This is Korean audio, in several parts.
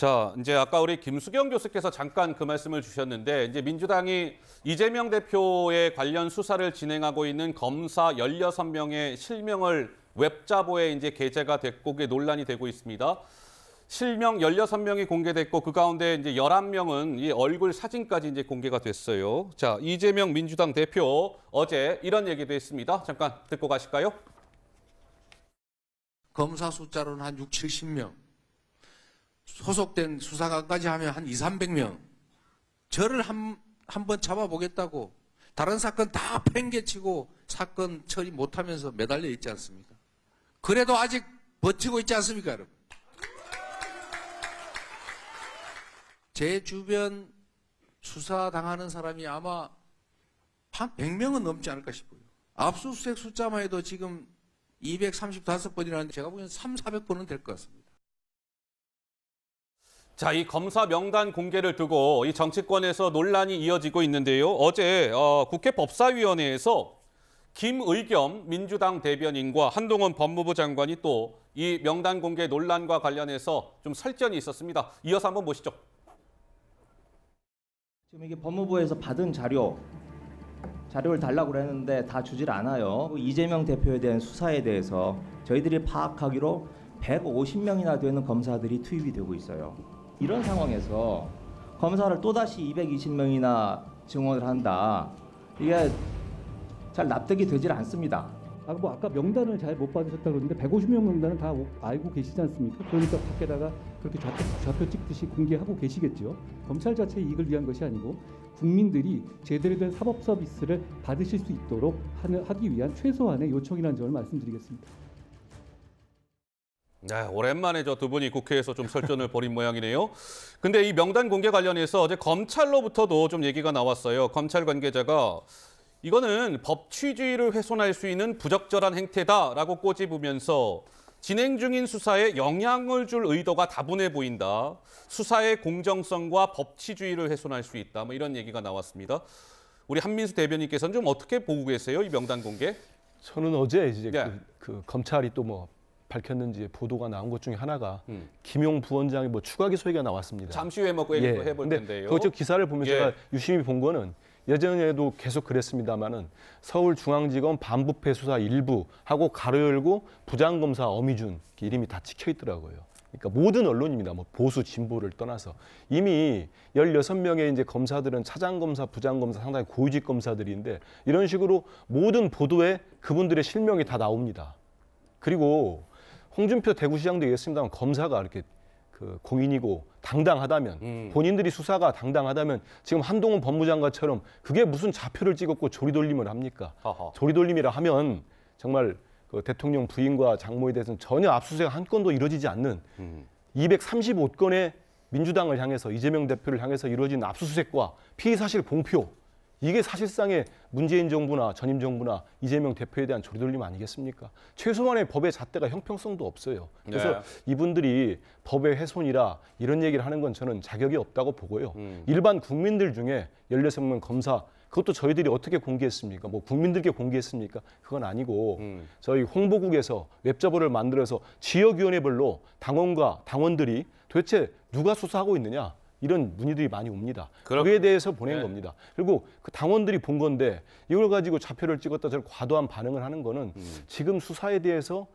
자, 이제 아까 우리 김수경 교수께서 잠깐 그 말씀을 주셨는데 이제 민주당이 이재명 대표에 관련 수사를 진행하고 있는 검사 16명의 실명을 웹자보에 이제 게재가 됐고 그게 논란이 되고 있습니다. 실명 16명이 공개됐고 그 가운데 이제 11명은 이 얼굴 사진까지 이제 공개가 됐어요. 자, 이재명 민주당 대표 어제 이런 얘기도 했습니다. 잠깐 듣고 가실까요? 검사 숫자로는 한 6, 70명. 소속된 수사관까지 하면 한 2, 300명. 저를 한번 잡아보겠다고 다른 사건 다 팽개치고 사건 처리 못하면서 매달려 있지 않습니까? 그래도 아직 버티고 있지 않습니까, 여러분? 제 주변 수사당하는 사람이 아마 한 100명은 넘지 않을까 싶어요. 압수수색 숫자만 해도 지금 235번이라는데 제가 보기엔 300~400번은 될 것 같습니다. 자, 이 검사 명단 공개를 두고 이 정치권에서 논란이 이어지고 있는데요. 어제 국회 법사위원회에서 김의겸 민주당 대변인과 한동훈 법무부 장관이 또 이 명단 공개 논란과 관련해서 좀 설전이 있었습니다. 이어서 한번 보시죠. 지금 이게 법무부에서 받은 자료를 달라고 했는데 다 주질 않아요. 이재명 대표에 대한 수사에 대해서 저희들이 파악하기로 150명이나 되는 검사들이 투입이 되고 있어요. 이런 상황에서 검사를 또다시 220명이나 증원을 한다. 이게 잘 납득이 되질 않습니다. 아까 명단을 잘 못 받으셨다고 그러는데 150명 명단은 다 알고 계시지 않습니까? 그러니까 밖에다가 그렇게 좌표 찍듯이 공개하고 계시겠죠. 검찰 자체의 이익을 위한 것이 아니고 국민들이 제대로 된 사법 서비스를 받으실 수 있도록 하기 위한 최소한의 요청이라는 점을 말씀드리겠습니다. 네, 오랜만에 저 두 분이 국회에서 좀 설전을 벌인 모양이네요. 근데 이 명단 공개 관련해서 어제 검찰로부터도 좀 얘기가 나왔어요. 검찰 관계자가 이거는 법치주의를 훼손할 수 있는 부적절한 행태다라고 꼬집으면서 진행 중인 수사에 영향을 줄 의도가 다분해 보인다. 수사의 공정성과 법치주의를 훼손할 수 있다. 뭐 이런 얘기가 나왔습니다. 우리 한민수 대변인께서는 좀 어떻게 보고 계세요? 이 명단 공개? 저는 어제 이제 네. 그 검찰이 또 뭐 밝혔는지 보도가 나온 것 중에 하나가 김용 부원장이 뭐 추가 기소가 나왔습니다. 잠시 후에 뭐 그 얘기도 해볼 텐데요. 그 기사를 보면 제가 유심히 본 거는 예전에도 계속 그랬습니다마는 서울중앙지검 반부패 수사 일부 하고 가로 열고 부장검사 어미준 이름이 다 찍혀 있더라고요. 그러니까 모든 언론입니다. 뭐 보수 진보를 떠나서 이미 16명의 이제 검사들은 차장검사, 부장검사 상당히 고위직 검사들인데 이런 식으로 모든 보도에 그분들의 실명이 다 나옵니다. 그리고 홍준표 대구시장도 얘기했습니다만 검사가 이렇게 공인이고 당당하다면 본인들이 수사가 당당하다면 지금 한동훈 법무장관처럼 그게 무슨 좌표를 찍었고 조리돌림을 합니까? 조리돌림이라 하면 정말 그 대통령 부인과 장모에 대해서는 전혀 압수수색 한 건도 이루어지지 않는 235건의 민주당을 향해서 이재명 대표를 향해서 이루어진 압수수색과 피의사실 공표 이게 사실상의 문재인 정부나 전임 정부나 이재명 대표에 대한 조리돌림 아니겠습니까? 최소한의 법의 잣대가 형평성도 없어요. 그래서 이분들이 법의 훼손이라 이런 얘기를 하는 건 저는 자격이 없다고 보고요. 일반 국민들 중에 16명 검사 그것도 저희들이 어떻게 공개했습니까? 뭐 국민들께 공개했습니까? 그건 아니고 저희 홍보국에서 웹자보를 만들어서 지역위원회별로 당원과 당원들이 도대체 누가 수사하고 있느냐? 이런 문의들이 많이 옵니다. 그에 대해서 보낸 겁니다. 그리고 그 당원들이 본 건데 이걸 가지고 좌표를 찍었다 저를 과도한 반응을 하는 거는 지금 수사에 대해서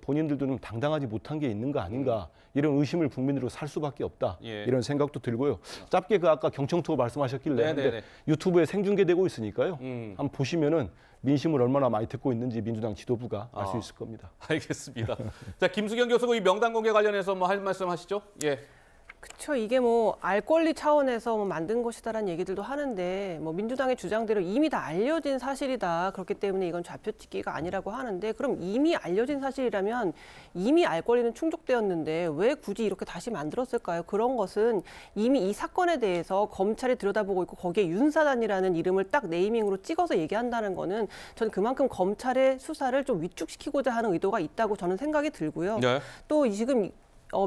본인들도 좀 당당하지 못한 게 있는 거 아닌가 이런 의심을 국민으로 살 수밖에 없다. 이런 생각도 들고요. 짧게 그 아까 경청투어 말씀하셨길래 근데 유튜브에 생중계되고 있으니까요. 한번 보시면은 민심을 얼마나 많이 듣고 있는지 민주당 지도부가 알 수 있을 겁니다. 알겠습니다. 자, 김수경 교수 이 명단 공개 관련해서 뭐 할 말씀 하시죠? 예. 그렇죠. 이게 뭐 알 권리 차원에서 뭐 만든 것이다라는 얘기들도 하는데 뭐 민주당의 주장대로 이미 다 알려진 사실이다. 그렇기 때문에 이건 좌표 찍기가 아니라고 하는데 그럼 이미 알려진 사실이라면 이미 알 권리는 충족되었는데 왜 굳이 이렇게 다시 만들었을까요? 그런 것은 이미 이 사건에 대해서 검찰이 들여다보고 있고 거기에 윤사단이라는 이름을 딱 네이밍으로 찍어서 얘기한다는 거는 저는 그만큼 검찰의 수사를 좀 위축시키고자 하는 의도가 있다고 저는 생각이 들고요. 또 지금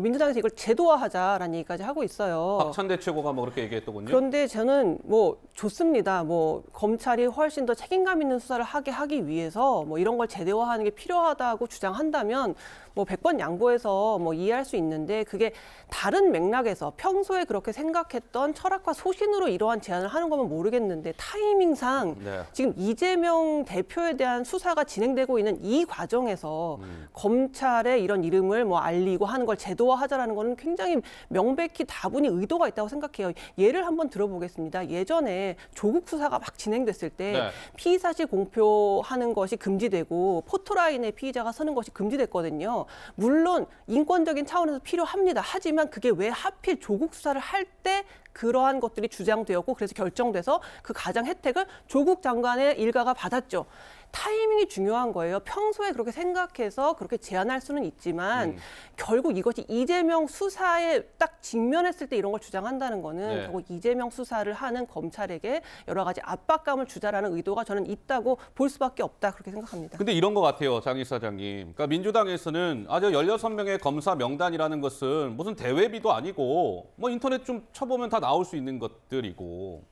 민주당에서 이걸 제도화하자라는 얘기까지 하고 있어요. 박찬대 최고가 뭐 그렇게 얘기했더군요. 그런데 저는 뭐 좋습니다. 뭐 검찰이 훨씬 더 책임감 있는 수사를 하기 위해서 뭐 이런 걸 제도화하는 게 필요하다고 주장한다면 뭐 100번 양보해서 뭐 이해할 수 있는데 그게 다른 맥락에서 평소에 그렇게 생각했던 철학과 소신으로 이러한 제안을 하는 거면 모르겠는데 타이밍상 네. 지금 이재명 대표에 대한 수사가 진행되고 있는 이 과정에서 검찰의 이런 이름을 뭐 알리고 하는 걸 제도화하자라는 거는 굉장히 명백히 다분히 의도가 있다고 생각해요. 예를 한번 들어보겠습니다. 예전에 조국 수사가 막 진행됐을 때 네. 피의 사실 공표하는 것이 금지되고 포토라인에 피의자가 서는 것이 금지됐거든요. 물론 인권적인 차원에서 필요합니다. 하지만 그게 왜 하필 조국 수사를 할 때 그러한 것들이 주장되었고 그래서 결정돼서 그 가장 혜택을 조국 장관의 일가가 받았죠. 타이밍이 중요한 거예요. 평소에 그렇게 생각해서 그렇게 제안할 수는 있지만 결국 이것이 이재명 수사에 딱 직면했을 때 이런 걸 주장한다는 거는 네. 결국 이재명 수사를 하는 검찰에게 여러 가지 압박감을 주자라는 의도가 저는 있다고 볼 수밖에 없다 그렇게 생각합니다. 근데 이런 것 같아요, 장 이사장님. 그러니까 민주당에서는 아주 16명의 검사 명단이라는 것은 무슨 대회비도 아니고 뭐 인터넷 좀 쳐보면 다 나올 수 있는 것들이고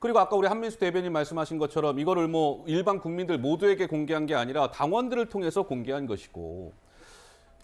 그리고 아까 우리 한민수 대변인 말씀하신 것처럼 이거를 뭐 일반 국민들 모두에게 공개한 게 아니라 당원들을 통해서 공개한 것이고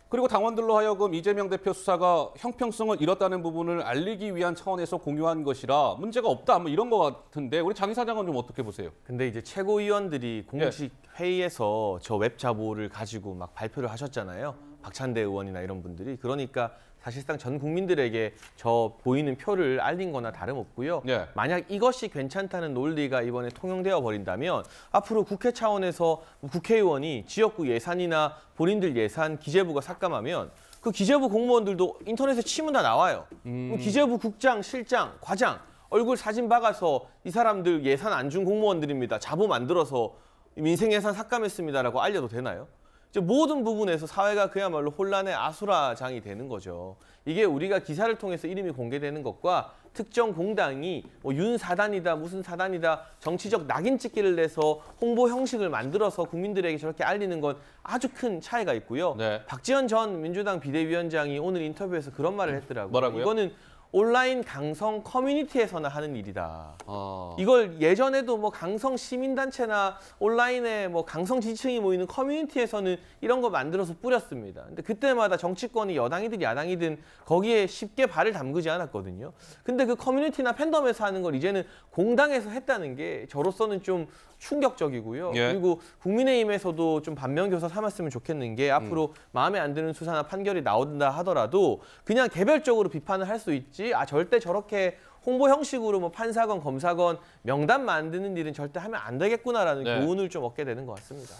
그리고 당원들로 하여금 이재명 대표 수사가 형평성을 잃었다는 부분을 알리기 위한 차원에서 공유한 것이라 문제가 없다 뭐 이런 것 같은데 우리 장 이사장은 좀 어떻게 보세요? 근데 이제 최고위원들이 공식 회의에서 저 웹 자보를 가지고 막 발표를 하셨잖아요. 박찬대 의원이나 이런 분들이. 그러니까 사실상 전 국민들에게 저 보이는 표를 알린 거나 다름없고요. 네. 만약 이것이 괜찮다는 논리가 이번에 통용되어 버린다면 앞으로 국회 차원에서 국회의원이 지역구 예산이나 본인들 예산 기재부가 삭감하면 그 기재부 공무원들도 인터넷에 치면 다 나와요. 그럼 기재부 국장, 실장, 과장 얼굴 사진 박아서 이 사람들 예산 안 준 공무원들입니다. 자보 만들어서 민생 예산 삭감했습니다라고 알려도 되나요? 이제 모든 부분에서 사회가 그야말로 혼란의 아수라장이 되는 거죠. 이게 우리가 기사를 통해서 이름이 공개되는 것과 특정 공당이 뭐 윤사단이다 무슨 사단이다 정치적 낙인 찍기를 내서 홍보 형식을 만들어서 국민들에게 저렇게 알리는 건 아주 큰 차이가 있고요. 네. 박지원 전 민주당 비대위원장이 오늘 인터뷰에서 그런 말을 했더라고요. 뭐라고요? 이거는 온라인 강성 커뮤니티에서나 하는 일이다. 아. 이걸 예전에도 뭐 강성 시민단체나 온라인에 뭐 강성 지지층이 모이는 커뮤니티에서는 이런 거 만들어서 뿌렸습니다. 근데 그때마다 정치권이 여당이든 야당이든 거기에 쉽게 발을 담그지 않았거든요. 근데 그 커뮤니티나 팬덤에서 하는 걸 이제는 공당에서 했다는 게 저로서는 좀 충격적이고요. 예. 그리고 국민의힘에서도 좀 반면교사 삼았으면 좋겠는 게 앞으로 마음에 안 드는 수사나 판결이 나온다 하더라도 그냥 개별적으로 비판을 할 수 있지 절대 저렇게 홍보 형식으로 뭐 판사건 검사건 명단 만드는 일은 절대 하면 안 되겠구나라는 네. 교훈을 좀 얻게 되는 것 같습니다.